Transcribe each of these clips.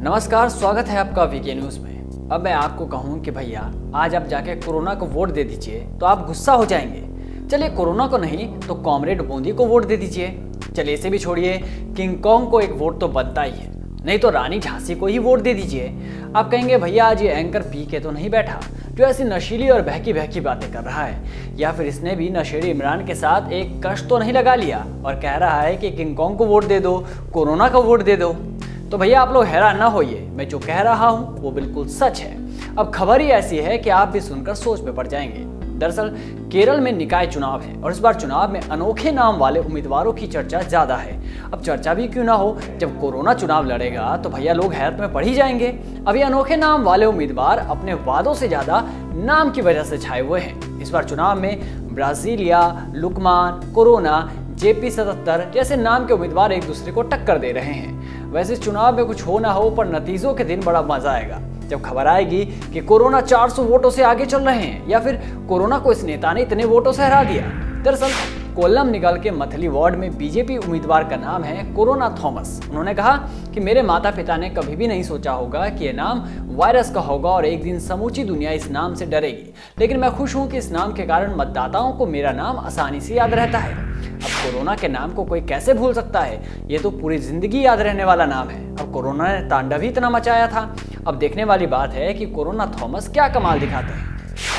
नमस्कार, स्वागत है आपका वीके न्यूज़ में। अब मैं आपको कहूँ कि भैया आज आप जाके कोरोना को वोट दे दीजिए तो आप गुस्सा हो जाएंगे। चलिए कोरोना को नहीं तो कॉमरेड मोदी को वोट दे दीजिए। चलिए इसे भी छोड़िए, किंग कॉन्ग को एक वोट तो बनता ही है, नहीं तो रानी झांसी को ही वोट दे दीजिए। आप कहेंगे भैया आज ये एंकर पी के तो नहीं बैठा जो ऐसी नशीली और बहकी बहकी बातें कर रहा है, या फिर इसने भी नशेड़ी इमरान के साथ एक कश तो नहीं लगा लिया और कह रहा है कि किंग कॉन्ग को वोट दे दो, कोरोना को वोट दे दो। तो भैया आप लोग हैरान ना होइए, मैं जो कह रहा हूँ वो बिल्कुल सच है। अब खबर ही ऐसी है कि आप भी सुनकर सोच में पड़ जाएंगे। दरअसल केरल में निकाय चुनाव है और इस बार चुनाव में अनोखे नाम वाले उम्मीदवारों की चर्चा ज्यादा है। अब चर्चा भी क्यों ना हो, जब कोरोना चुनाव लड़ेगा तो भैया लोग हैरत में पड़ ही जाएंगे। अब ये अनोखे नाम वाले उम्मीदवार अपने वादों से ज्यादा नाम की वजह से छाए हुए हैं। इस बार चुनाव में ब्राजीलिया, लुकमान, कोरोना, JP 77 जैसे नाम के उम्मीदवार एक दूसरे को टक्कर दे रहे हैं। वैसे इस चुनाव में कुछ हो ना हो, पर नतीजों के दिन बड़ा मजा आएगा जब खबर आएगी कि कोरोना 400 वोटों से आगे चल रहे हैं या फिर कोरोना को इस नेता ने इतने वोटों से हरा दिया। दरअसल कोल्लम निगल के मथली वार्ड में बीजेपी उम्मीदवार का नाम है कोरोना थॉमस। उन्होंने कहा कि मेरे माता पिता ने कभी भी नहीं सोचा होगा कि यह नाम वायरस का होगा और एक दिन समूची दुनिया इस नाम से डरेगी, लेकिन मैं खुश हूं कि इस नाम के कारण मतदाताओं को मेरा नाम आसानी से याद रहता है। अब कोरोना के नाम को कोई कैसे भूल सकता है, ये तो पूरी जिंदगी याद रहने वाला नाम है। अब कोरोना ने तांडव ही इतना मचाया था। अब देखने वाली बात है कि कोरोना थॉमस क्या कमाल दिखाते हैं।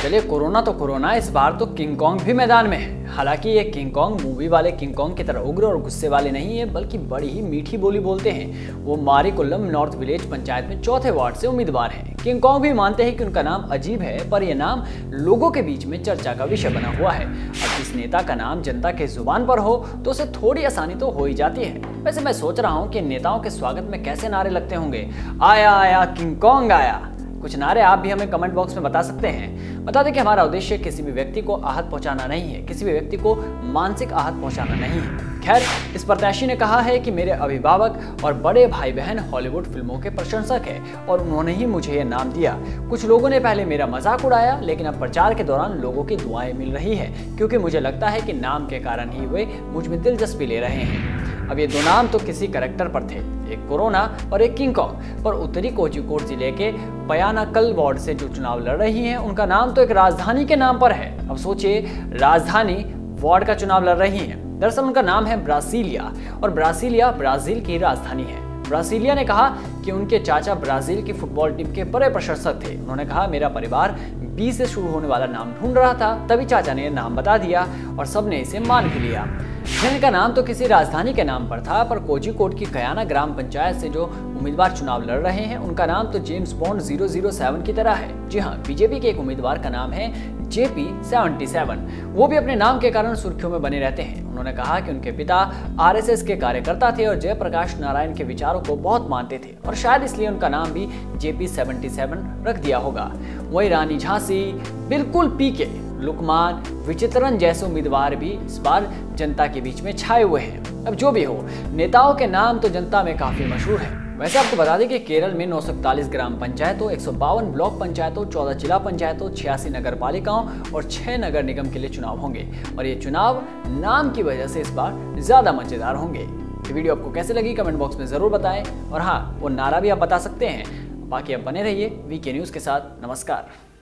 चलिए कोरोना तो कोरोना, इस बार तो किंग कॉन्ग भी मैदान में है। हालांकि ये किंग कॉन्ग मूवी वाले किंग कॉन्ग की तरह उग्र और गुस्से वाले नहीं है, बल्कि बड़ी ही मीठी बोली बोलते हैं। वो मारिकुलम नॉर्थ विलेज पंचायत में 4थे वार्ड से उम्मीदवार हैं। किंग कॉन्ग भी मानते हैं कि उनका नाम अजीब है, पर यह नाम लोगों के बीच में चर्चा का विषय बना हुआ है। अब जिस नेता का नाम जनता के जुबान पर हो तो उसे थोड़ी आसानी तो हो ही जाती है। वैसे मैं सोच रहा हूँ कि नेताओं के स्वागत में कैसे नारे लगते होंगे, आया आया किंग कॉन्ग आया। कुछ नारे आप भी हमें कमेंट बॉक्स में बता सकते हैं। बता दें कि हमारा उद्देश्य किसी भी व्यक्ति को आहत पहुंचाना नहीं है, किसी भी व्यक्ति को मानसिक आहत पहुंचाना नहीं है। खैर, इस प्रत्याशी ने कहा है कि मेरे अभिभावक और बड़े भाई बहन हॉलीवुड फिल्मों के प्रशंसक हैं और उन्होंने ही मुझे यह नाम दिया। कुछ लोगों ने पहले मेरा मजाक उड़ाया, लेकिन अब प्रचार के दौरान लोगों की दुआएं मिल रही है, क्योंकि मुझे लगता है कि नाम के कारण ही वे मुझ में दिलचस्पी ले रहे हैं। अब ये दो नाम तो किसी कैरेक्टर पर थे, एक कोरोना और एक किंग कॉन्ग, पर उत्तरी कोझिकोड जिले के पयानाकल वार्ड से जो चुनाव लड़ रही हैं उनका नाम तो एक राजधानी के नाम पर है। अब सोचिए, राजधानी वार्ड का चुनाव लड़ रही हैं। दरअसल उनका नाम है ब्रासीलिया और ब्रासीलिया ब्राजील की राजधानी है। ब्रासीलिया ने कहा कि उनके चाचा ब्राजील की फुटबॉल टीम के बड़े प्रशंसक थे। उन्होंने कहा मेरा परिवार B से शुरू होने वाला नाम ढूंढ रहा था, तभी चाचा ने नाम बता दिया और सबने इसे मान भी लिया। जिनका नाम तो किसी राजधानी के नाम पर था, पर कोझिकोड की कयाना ग्राम पंचायत से जो उम्मीदवार चुनाव लड़ रहे हैं उनका नाम तो जेम्स बॉन्ड 007 की तरह है। जी हाँ, बीजेपी के एक उम्मीदवार का नाम है JP 77। वो भी अपने नाम के कारण सुर्खियों में बने रहते हैं। उन्होंने कहा कि उनके पिता RSS के कार्यकर्ता थे और जयप्रकाश नारायण के विचारों को बहुत मानते थे और शायद इसलिए उनका नाम भी JP 77 रख दिया होगा। वही रानी झांसी, बिल्कुल पीके, लुकमान, विचित्रन जैसे उम्मीदवार भी इस बार जनता के बीच में छाए हुए हैं। अब जो भी हो, नेताओं के नाम तो जनता में काफी मशहूर है। वैसे आपको बता दें कि केरल में 941 ग्राम पंचायतों, 152 ब्लॉक पंचायतों, 14 जिला पंचायतों, 86 नगर पालिकाओं और 6 नगर निगम के लिए चुनाव होंगे और ये चुनाव नाम की वजह से इस बार ज्यादा मजेदार होंगे। ये वीडियो आपको कैसे लगी कमेंट बॉक्स में जरूर बताएं और हाँ, वो नारा भी आप बता सकते हैं। बाकी आप बने रहिए वीके न्यूज़ के साथ। नमस्कार।